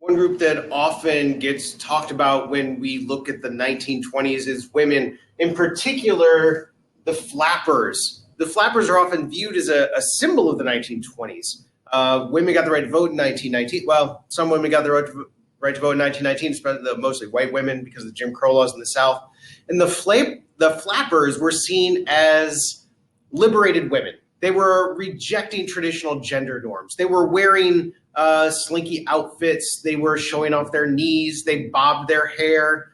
One group that often gets talked about when we look at the 1920s is women, in particular, the flappers. The flappers are often viewed as a symbol of the 1920s. Women got the right to vote in 1919. Well, some women got the right to vote in 1919, especially mostly white women because of the Jim Crow laws in the South. And the flappers were seen as liberated women. They were rejecting traditional gender norms. They were wearing slinky outfits. They were showing off their knees. They bobbed their hair.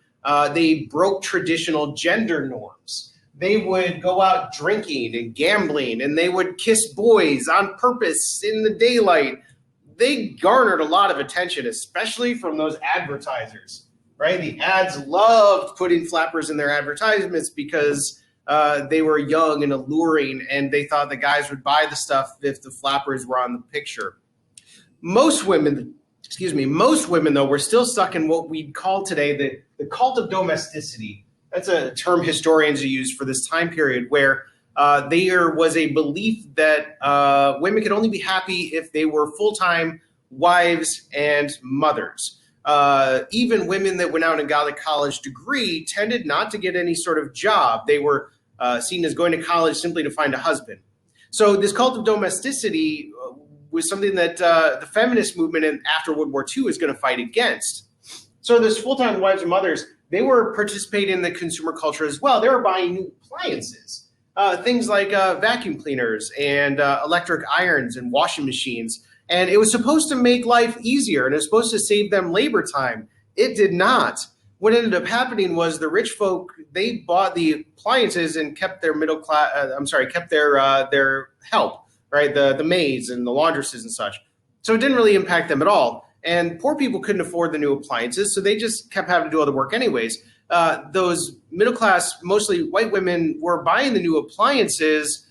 They broke traditional gender norms. They would go out drinking and gambling, and they would kiss boys on purpose in the daylight. They garnered a lot of attention, especially from those advertisers, right? The ads loved putting flappers in their advertisements because they were young and alluring, and they thought the guys would buy the stuff if the flappers were on the picture. Most women though, were still stuck in what we'd call today the cult of domesticity. That's a term historians use for this time period where there was a belief that women could only be happy if they were full-time wives and mothers. Even women that went out and got a college degree tended not to get any sort of job. They were seen as going to college simply to find a husband. So this cult of domesticity was something that the feminist movement after World War II is going to fight against. So this full-time wives and mothers, they were participating in the consumer culture as well. They were buying new appliances, things like vacuum cleaners and electric irons and washing machines. And it was supposed to make life easier, and it was supposed to save them labor time. It did not. What ended up happening was the rich folk, they bought the appliances and kept their middle class, kept their help, right? The maids and the laundresses and such. So it didn't really impact them at all. And poor people couldn't afford the new appliances, so they just kept having to do all the work anyways. Those middle class, mostly white women, were buying the new appliances,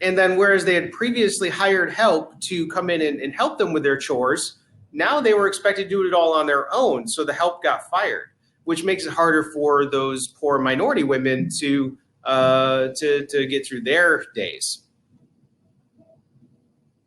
and then whereas they had previously hired help to come in and help them with their chores, now they were expected to do it all on their own, so the help got fired, which makes it harder for those poor minority women to get through their days.